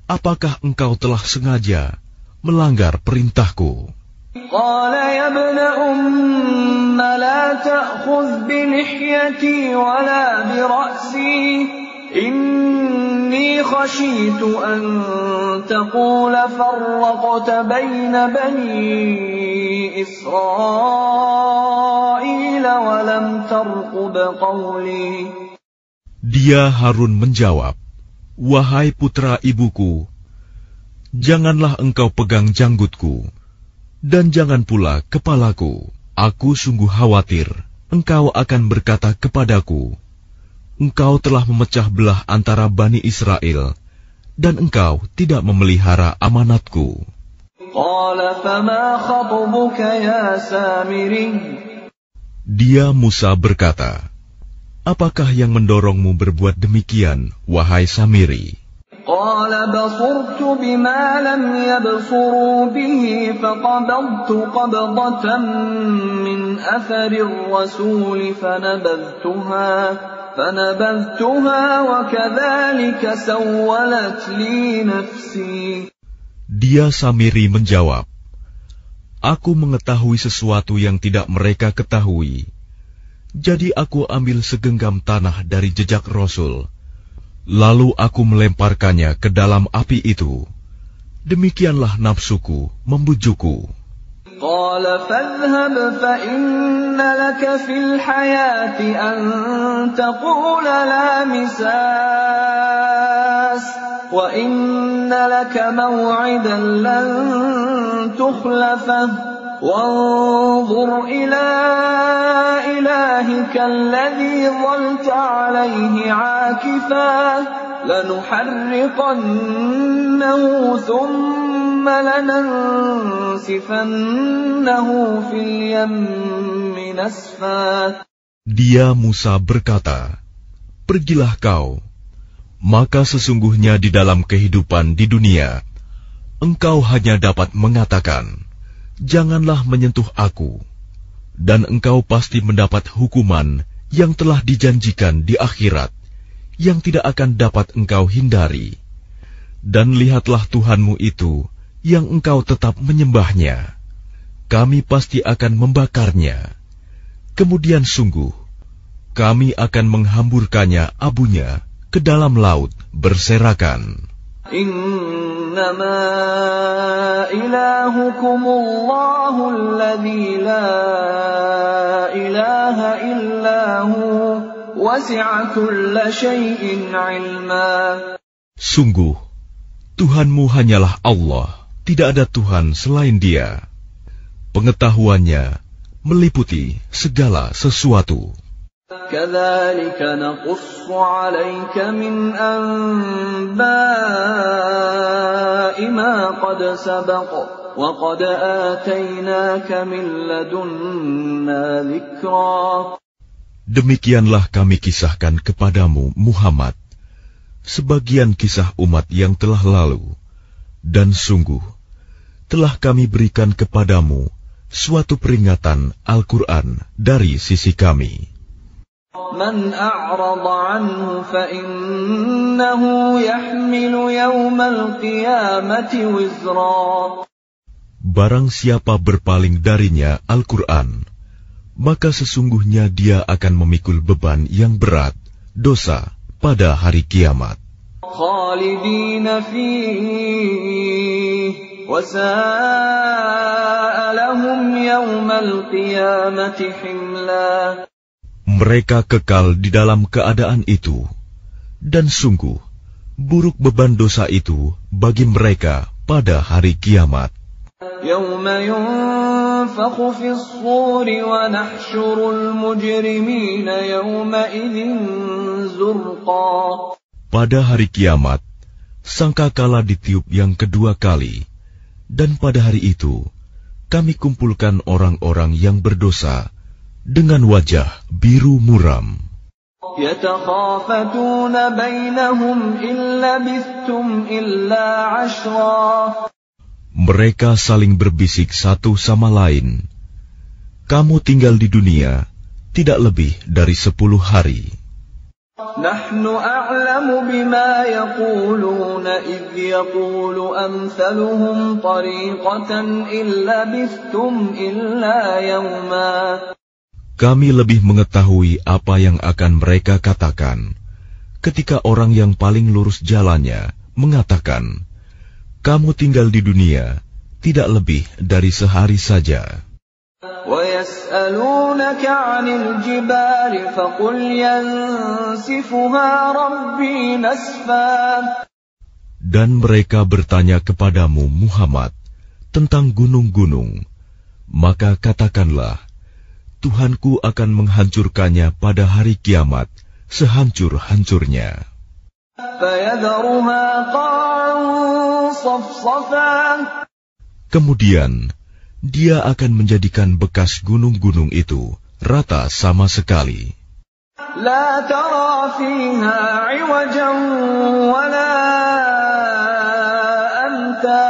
[SPEAKER 2] Apakah engkau telah sengaja melanggar perintahku?
[SPEAKER 1] قال يا ابن أم لا تأخذ بلحيتي ولا برأسي إني خشيت أن تقول فرقت بين بني إسرائيل ولم ترقب قولي.
[SPEAKER 2] Dia Harun menjawab, wahai putra ibuku, janganlah engkau pegang janggutku dan jangan pula kepalaku. Aku sungguh khawatir engkau akan berkata kepadaku, engkau telah memecah belah antara Bani Israel, dan engkau tidak memelihara amanatku. Dia Musa berkata, apakah yang mendorongmu berbuat demikian, wahai Samiri?
[SPEAKER 1] قال بصرت بما لم يبصروا به فقبضت قبضة من أثر الرسول فنبذتها وكذلك سولت لي نفسي.
[SPEAKER 2] Dia Samiri menjawab, aku mengetahui sesuatu yang tidak mereka ketahui. Jadi aku ambil segenggam tanah dari jejak Rasul. Lalu aku melemparkannya ke dalam api itu. Demikianlah nafsuku membujukku.
[SPEAKER 1] قال فاذهب فإن لك في الحياة أن تقول لا مساس وإن لك موعدا لن تخلفه وانظر إلى إلهك الذي ظلت عليه عاكفا لنحرقنه ثم لننسفنه في اليم نسفا.
[SPEAKER 2] Dia Musa berkata, pergilah kau, maka sesungguhnya di dalam kehidupan di dunia, engkau hanya dapat mengatakan, janganlah menyentuh aku, dan engkau pasti mendapat hukuman yang telah dijanjikan di akhirat, yang tidak akan dapat engkau hindari. Dan lihatlah Tuhanmu itu yang engkau tetap menyembahnya. Kami pasti akan membakarnya. Kemudian sungguh, kami akan menghamburkannya abunya ke dalam laut berserakan.
[SPEAKER 1] Innama ilahukumullahu alladzi la ilaha illahu wasi'a kulla syai'in 'ilma.
[SPEAKER 2] Sungguh, Tuhanmu hanyalah Allah, tidak ada Tuhan selain Dia. Pengetahuannya meliputi segala sesuatu.
[SPEAKER 1] كَذَلِكَ نَقُصُّ عَلَيْكَ مِنْ أَنْبَاءِ مَا قَدْ سَبَقَ وَقَدْ آتَيْنَاكَ مِنْ لَدُنَّا ذِكْرًا.
[SPEAKER 2] Demikianlah kami kisahkan kepadamu, Muhammad, sebagian kisah umat yang telah lalu, dan sungguh telah kami berikan kepadamu suatu peringatan Al-Quran dari sisi kami.
[SPEAKER 1] Man a'rada anhu fa innahu yahmilu yawmal qiyamati wizra.
[SPEAKER 2] Barang siapa berpaling darinya Al-Quran, maka sesungguhnya dia akan memikul beban yang berat, dosa, pada hari kiamat.
[SPEAKER 1] Khalidina fihi wa sa'a lahum yawmal qiyamati himla.
[SPEAKER 2] Mereka kekal di dalam keadaan itu, dan sungguh buruk beban dosa itu bagi mereka pada hari kiamat.
[SPEAKER 1] Yawma yunfakhu fis suri wa nahsyurul mujrimina yawma idzin zurqa.
[SPEAKER 2] Pada hari kiamat, sangkakala ditiup yang kedua kali, dan pada hari itu kami kumpulkan orang-orang yang berdosa dengan wajah biru muram.
[SPEAKER 1] Yatakhafatuna bainahum illa labithtum illa 'ashra.
[SPEAKER 2] Mereka saling berbisik satu sama lain, kamu tinggal di dunia tidak lebih dari 10 hari.
[SPEAKER 1] Nahnu a'lamu bima yaquluna idh yaqulu amthaluhum tariqatan illa labithtum illa yawma.
[SPEAKER 2] Kami lebih mengetahui apa yang akan mereka katakan ketika orang yang paling lurus jalannya mengatakan, kamu tinggal di dunia tidak lebih dari sehari saja.
[SPEAKER 1] وَيَسْأَلُونَكَ عَنِ الْجِبَالِ فَقُلْ يَنسِفُهَا رَبِّي نَسْفًا.
[SPEAKER 2] Dan mereka bertanya kepadamu, Muhammad, tentang gunung-gunung, maka katakanlah, Tuhanku akan menghancurkannya pada hari kiamat sehancur-hancurnya. Kemudian Dia akan menjadikan bekas gunung-gunung itu rata sama sekali.
[SPEAKER 1] La tara fiha 'iwajan wala amta.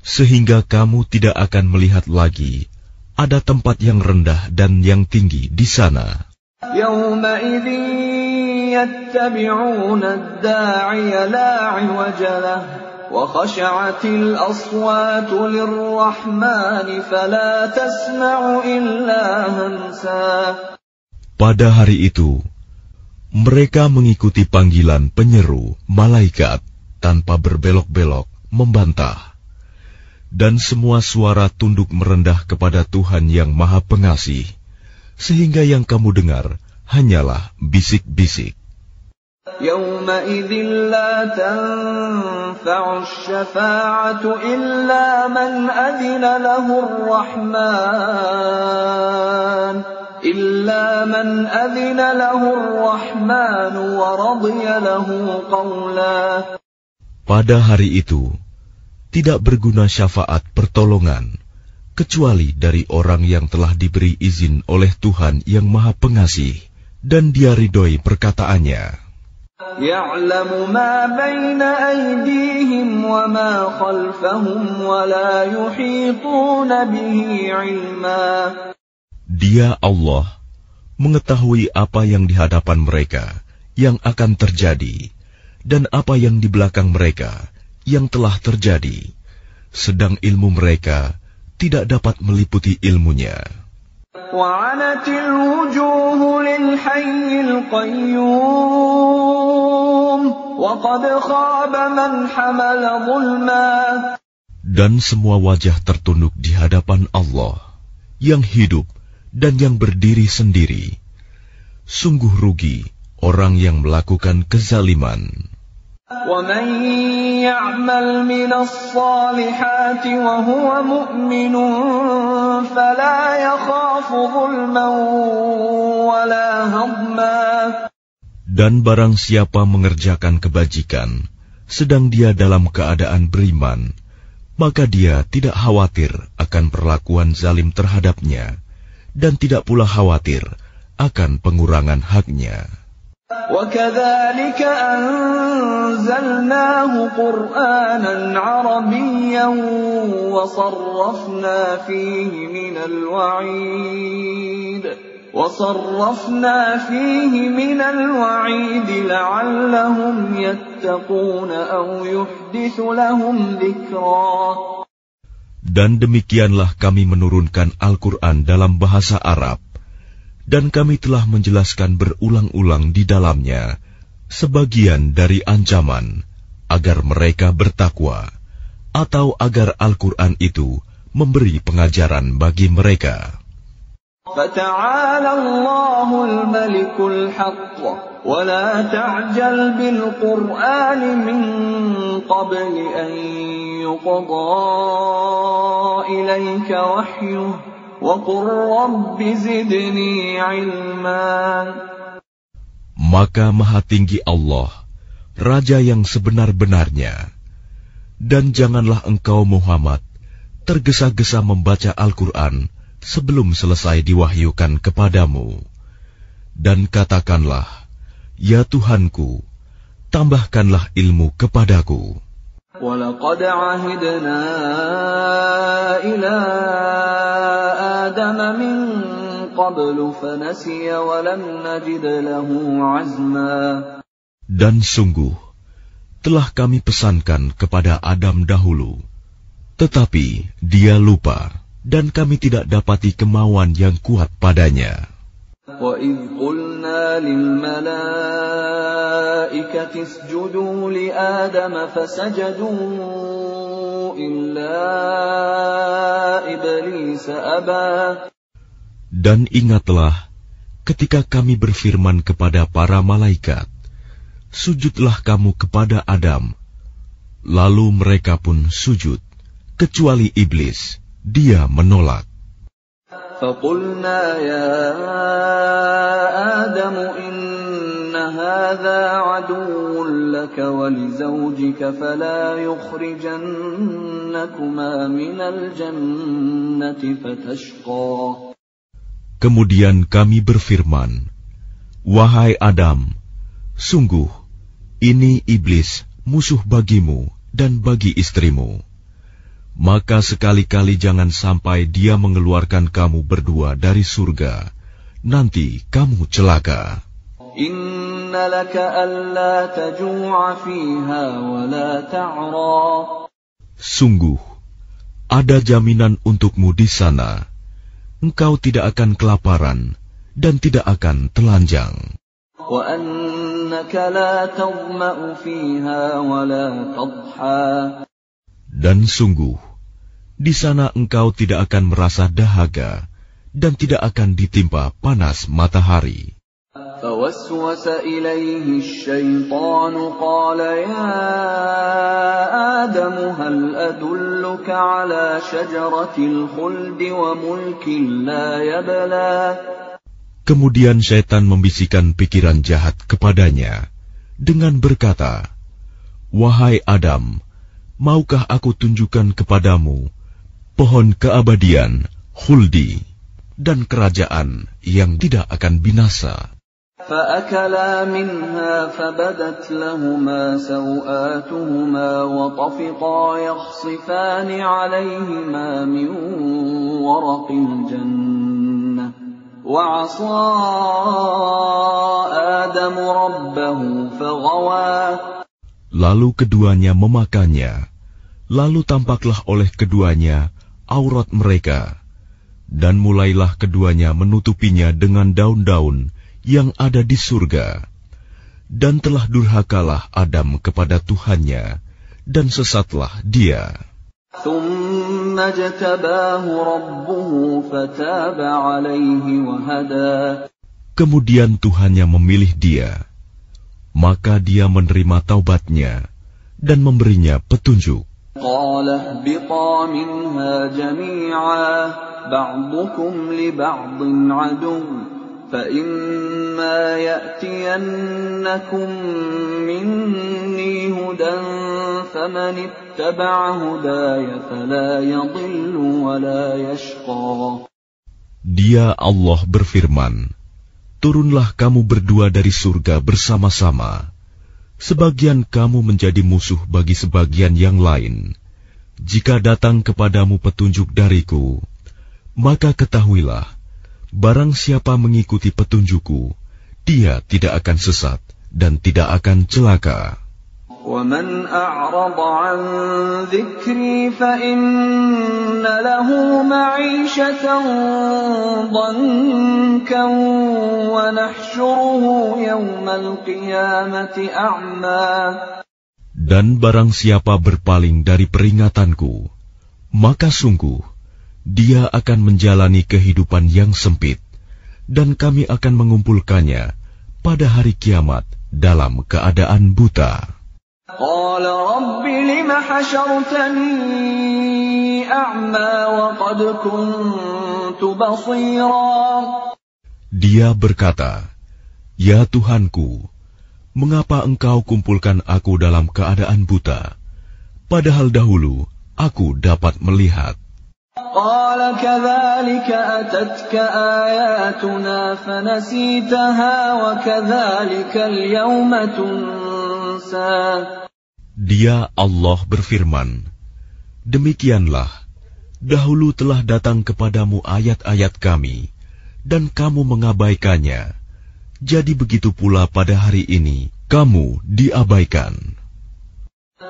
[SPEAKER 2] Sehingga kamu tidak akan melihat lagi ada tempat yang rendah dan yang tinggi di sana.
[SPEAKER 1] Yawma idzin yattabi'una ad-da'iya la 'iwaja lahu wa khashi'atil aswatu lir-rahmani fala tasma'u illa hamsa.
[SPEAKER 2] Pada hari itu, mereka mengikuti panggilan penyeru malaikat tanpa berbelok-belok membantah. Dan semua suara tunduk merendah kepada Tuhan yang Maha Pengasih, sehingga yang kamu dengar hanyalah bisik-bisik.
[SPEAKER 1] Yawma idzin la tanfa'u asy-syafa'atu illa man adzina lahu ar-Rahman wa radiya lahu qawla.
[SPEAKER 2] Pada hari itu tidak berguna syafaat pertolongan, kecuali dari orang yang telah diberi izin oleh Tuhan yang Maha Pengasih, dan Dia ridhoi perkataannya.
[SPEAKER 1] Ya'lamu ma baina aydihim wa ma khalfahum wa la yuhituna bihi 'ilma.
[SPEAKER 2] Dia Allah mengetahui apa yang di hadapan mereka, yang akan terjadi dan apa yang di belakang mereka yang telah terjadi, sedang ilmu mereka tidak dapat meliputi ilmunya.
[SPEAKER 1] وَعَنَتِ الْوُجُوهُ لِلْحَيِّ الْقَيُّومِ وَقَدْ خَابَ مَنْ حَمَلَ ظُلْمًا.
[SPEAKER 2] Dan semua wajah tertunduk di hadapan Allah yang hidup dan yang berdiri sendiri. Sungguh rugi orang yang melakukan kezaliman.
[SPEAKER 1] وَمَنْ يَعْمَلْ مِنَ الصَّالِحَاتِ وَهُوَ مُؤْمِنٌ فَلَا يَخَافُ ظُلْمًا وَلَا هَضْمًا.
[SPEAKER 2] Dan barang siapa mengerjakan kebajikan, sedang dia dalam keadaan beriman, maka dia tidak khawatir akan perlakuan zalim terhadapnya, dan tidak pula khawatir akan pengurangan haknya.
[SPEAKER 1] وَكَذَلِكَ أَنزَلْنَاهُ قُرْآنًا عَرَبِيًّا وَصَرَّفْنَا فِيهِ مِنَ الْوَعِيدِ لَعَلَّهُمْ يَتَّقُونَ أَوْ يُحْدِثُ لَهُمْ ذِكْرًا.
[SPEAKER 2] Dan demikianlah kami menurunkan Al-Quran dalam bahasa Arab, dan kami telah menjelaskan berulang-ulang di dalamnya sebagian dari ancaman agar mereka bertakwa, atau agar Al-Quran itu memberi pengajaran bagi mereka.
[SPEAKER 1] فَتَعَالَى اللَّهُ الْمَلِكُ الْحَقُّ وَلَا تَعْجَلْ بِالْقُرْآنِ مِنْ قَبْلِ أَنْ يُقْضَى إِلَيْكَ وَحْيُهُ وَقُلْ رَبِّ زِدْنِي عِلْمًا.
[SPEAKER 2] Maka Maha Tinggi Allah, Raja yang sebenar-benarnya, dan janganlah engkau Muhammad tergesa-gesa membaca Al-Quran sebelum selesai diwahyukan kepadamu. Dan katakanlah, ya Tuhanku, tambahkanlah ilmu kepadaku.
[SPEAKER 1] وَلَقَدْ عَهِدْنَا إِلَىٰ آدَمَ مِنْ قَبْلُ فَنَسِيَ وَلَمْ نَجِدْ لَهُ عَزْمًا.
[SPEAKER 2] Dan sungguh, telah kami pesankan kepada Adam dahulu, tetapi dia lupa, dan kami tidak dapati kemauan yang kuat padanya.
[SPEAKER 1] وَإِذْ قُلْنَا لِلْمَلَائِكَةِ اسْجُدُوا لِآدَمَ فَسَجَدُوا إِلَّا إِبْلِيسَ أَبَى.
[SPEAKER 2] Dan ingatlah ketika kami berfirman kepada para malaikat, sujudlah kamu kepada Adam. Lalu mereka pun sujud, kecuali iblis, dia menolak.
[SPEAKER 1] فَقُلْنَا يَا آدَمُ إِنَّ هَذَا عَدُوٌّ لَكَ وَلِزَوْجِكَ فَلَا يُخْرِجَنَّكُمَا مِنَ الْجَنَّةِ فَتَشْقَى.
[SPEAKER 2] Kemudian kami berfirman, wahai Adam, sungguh ini iblis musuh bagimu dan bagi istrimu. Maka sekali-kali jangan sampai dia mengeluarkan kamu berdua dari surga, nanti kamu celaka.
[SPEAKER 1] Inna laka alla taju'a fiha wa la ta'ra.
[SPEAKER 2] Sungguh, ada jaminan untukmu di sana. Engkau tidak akan kelaparan dan tidak akan telanjang.
[SPEAKER 1] Wa annaka la tadma'u fiha wa la tadha.
[SPEAKER 2] Dan sungguh, di sana engkau tidak akan merasa dahaga dan tidak akan ditimpa panas matahari.
[SPEAKER 1] فوسوس إليه الشيطان قال يا آدم هل أدلك على شجرة الخلد وملك لا يبلى.
[SPEAKER 2] Kemudian syaitan membisikkan pikiran jahat kepadanya dengan berkata, wahai Adam, maukah aku tunjukkan kepadamu pohon keabadian, khuldi, dan kerajaan yang tidak akan binasa?
[SPEAKER 1] فَأَكَلَا مِنْهَا فَبَدَتْ لَهُمَا سَوْآتُهُمَا وَطَفِقَا يَخْصِفَانِ عَلَيْهِمَا مِنْ وَرَقِ الْجَنَّةِ وَعَصَىٰ آدَمُ رَبَّهُ فغوى.
[SPEAKER 2] Lalu keduanya memakannya. Lalu tampaklah oleh keduanya aurat mereka. Dan mulailah keduanya menutupinya dengan daun-daun yang ada di surga. Dan telah durhakalah Adam kepada Tuhannya, dan sesatlah dia.
[SPEAKER 1] ثم اجتباه ربه فتاب عليه وهدى.
[SPEAKER 2] Kemudian Tuhannya memilih dia, maka dia menerima taubatnya dan memberinya petunjuk.
[SPEAKER 1] قال اهبطا منها جميعا بعضكم لبعض عدو فإما يأتينكم مني هدى فمن اتبع هداي فلا يضل ولا يشقى.
[SPEAKER 2] Dia Allah berfirman, turunlah kamu berdua dari surga bersama-sama. Sebagian kamu menjadi musuh bagi sebagian yang lain. Jika datang kepadamu petunjuk dariku, maka ketahuilah, barang siapa mengikuti petunjukku, dia tidak akan sesat dan tidak akan celaka.
[SPEAKER 1] وَمَنْ أَعْرَضَ عَنْ ذِكْرِي فَإِنَّ لَهُ مَعِيشَةً ضَنكًا وَنَحْشُرُهُ يَوْمَ الْقِيَامَةِ أَعْمَى.
[SPEAKER 2] Dan barang siapa berpaling dari peringatanku, maka sungguh dia akan menjalani kehidupan yang sempit, dan kami akan mengumpulkannya pada hari kiamat dalam keadaan buta.
[SPEAKER 1] قال رب لم حشرتني أعمى وقد كنت بصيرا.
[SPEAKER 2] Dia berkata, ya Tuhanku, mengapa engkau kumpulkan aku dalam keadaan buta, padahal dahulu aku dapat melihat.
[SPEAKER 1] قال كذلك أتتك آياتنا فنسيتها وكذلك اليوم تنسى.
[SPEAKER 2] Dia Allah berfirman, demikianlah, dahulu telah datang kepadamu ayat-ayat kami, dan kamu mengabaikannya. Jadi begitu pula pada hari ini, kamu diabaikan.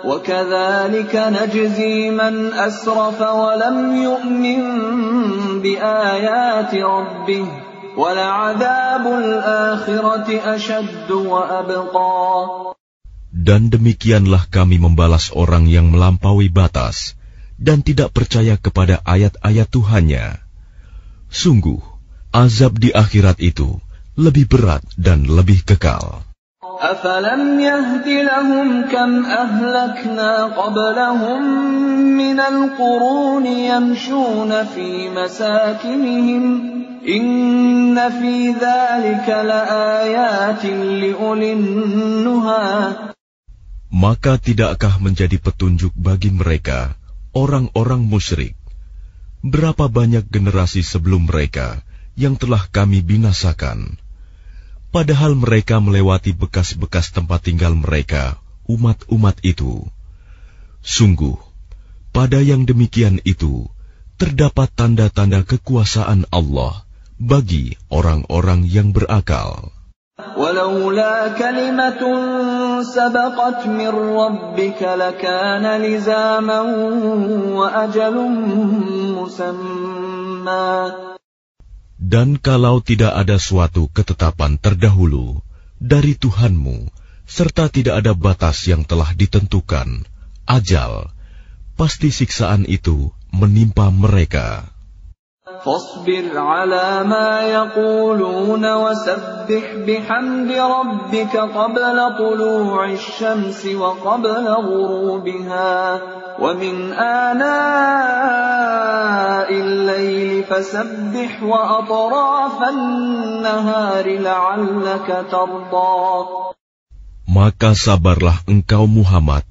[SPEAKER 1] وَكَذَلِكَ نَجْزِي مَنْ أَسْرَفَ وَلَمْ يُؤْمِنْ بِآيَاتِ رَبِّهِ وَلَعَذَابُ الْآخِرَةِ أَشَدُّ وَأَبْقَى.
[SPEAKER 2] Dan demikianlah kami membalas orang yang melampaui batas dan tidak percaya kepada ayat-ayat Tuhannya. Sungguh, azab di akhirat itu lebih berat dan lebih kekal.
[SPEAKER 1] أَفَلَمْ يَهْدِ لَهُمْ كَمْ أَهْلَكْنَا قَبْلَهُمْ مِنَ الْقُرُونِ يَمْشُونَ فِي مَسَاكِنِهِمْ إِنَّ فِي ذَلِكَ لَآيَاتٍ لِأُولِي النُّهَى.
[SPEAKER 2] Maka tidakkah menjadi petunjuk bagi mereka, orang-orang musyrik, berapa banyak generasi sebelum mereka yang telah kami binasakan, padahal mereka melewati bekas-bekas tempat tinggal mereka, umat-umat itu. Sungguh, pada yang demikian itu, terdapat tanda-tanda kekuasaan Allah bagi orang-orang yang berakal.
[SPEAKER 1] وَلَوْلَا كَلِمَةٌ سَبَقَتْ مِنْ رَبِّكَ لَكَانَ لِزَامًا وَأَجَلٌ مُّسَمًّى.
[SPEAKER 2] Dan kalau tidak ada suatu ketetapan terdahulu dari Tuhanmu, serta tidak ada batas yang telah ditentukan, ajal, pasti siksaan itu menimpa mereka.
[SPEAKER 1] فاصبر على ما يقولون وسبح بحمد ربك قبل طلوع الشمس وقبل غروبها ومن آناء الليل فسبح وأطراف النهار لعلك ترضى.
[SPEAKER 2] Maka sabarlah engkau Muhammad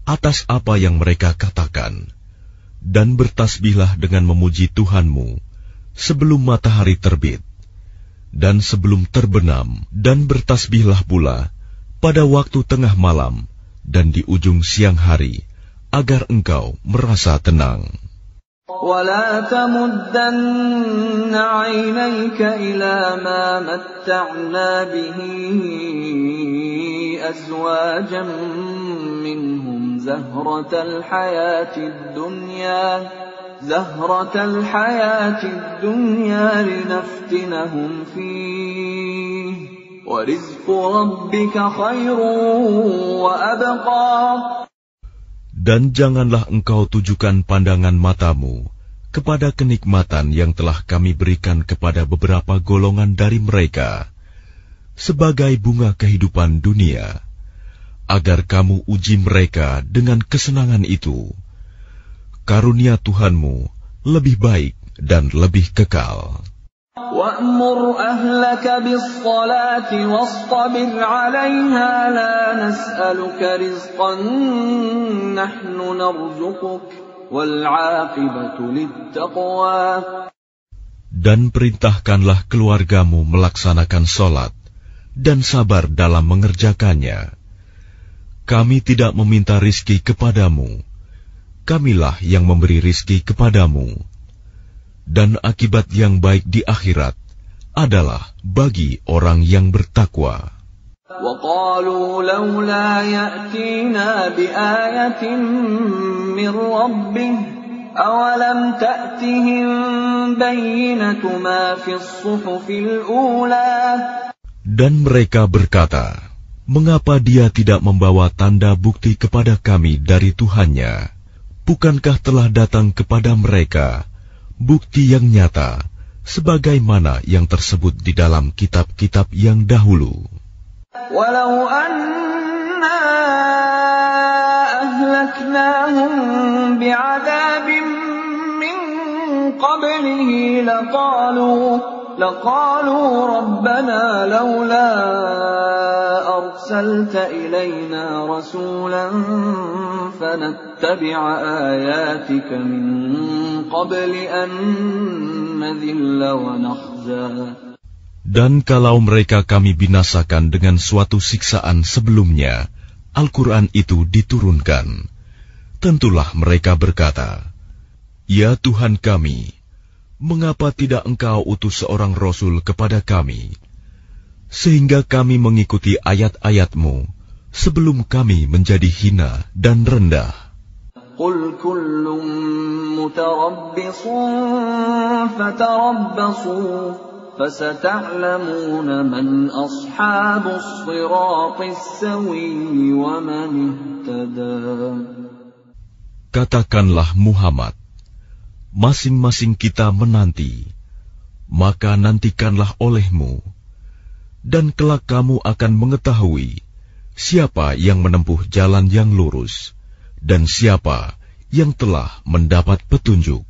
[SPEAKER 2] atas apa yang mereka katakan, dan bertasbihlah dengan memuji Tuhanmu sebelum matahari terbit dan sebelum terbenam, dan bertasbihlah pula pada waktu tengah malam dan di ujung siang hari, agar engkau merasa tenang.
[SPEAKER 1] وَلَا تَمُدَّنَّ عَيْنَيْكَ إِلَى مَا مَتَّعْنَا بِهِ أزواجا منهم زهرة الحياة الدنيا لنفتنهم فيه وَرِزْقُ رَبِّكَ خَيْرٌ وَأَبْقَى.
[SPEAKER 2] Dan janganlah engkau tujukan pandangan matamu kepada kenikmatan yang telah kami berikan kepada beberapa golongan dari mereka sebagai bunga kehidupan dunia, agar kamu uji mereka dengan kesenangan itu. Karunia Tuhanmu lebih baik dan lebih kekal.
[SPEAKER 1] وَأْمُرْ أَهْلَكَ بِالصَّلَاةِ وَاصْطَبِرْ عَلَيْهَا لَا نَسْأَلُكَ رِزْقًا نَحْنُ نَرْزُقُكَ وَالْعَاقِبَةُ لِلتَّقْوَى.
[SPEAKER 2] Dan perintahkanlah keluargamu melaksanakan sholat dan sabar dalam mengerjakannya. Kami tidak meminta rizki kepadamu, kamilah yang memberi rizki kepadamu. Dan akibat yang baik di akhirat adalah bagi orang yang bertakwa.
[SPEAKER 1] وَقَالُوا لَوْلَا يَأْتِينَا بِآيَةٍ مِّن رَّبِّهِ أَوَلَمْ تَأْتِهِم بَيِّنَةُ مَا فِي الصُّحُفِ الْأُولَى.
[SPEAKER 2] Dan mereka berkata, mengapa dia tidak membawa tanda bukti kepada kami dari Tuhannya? Bukankah telah datang kepada mereka bukti yang nyata, sebagaimana yang tersebut di dalam kitab-kitab yang dahulu.
[SPEAKER 1] Walau anna ahlaknahum bi'adzabin min qablihi laqalu rabbana laula arsalta ilayna rasulan fanattabi'a ayatika min qabli an nadhilla wa nakhza.
[SPEAKER 2] Dan kalau mereka kami binasakan dengan suatu siksaan sebelumnya, Al-Quran itu diturunkan, tentulah mereka berkata, Ya Tuhan kami, mengapa tidak Engkau utus seorang Rasul kepada kami, sehingga kami mengikuti ayat-ayat-Mu sebelum kami menjadi hina dan rendah.
[SPEAKER 1] Qul kullun mutarabbisun fatarabbasu fasata'lamuna man ashabus siratis sawiyyi wa man ihtada.
[SPEAKER 2] Katakanlah Muhammad, masing-masing kita menanti, maka nantikanlah olehmu, dan kelak kamu akan mengetahui siapa yang menempuh jalan yang lurus, dan siapa yang telah mendapat petunjuk.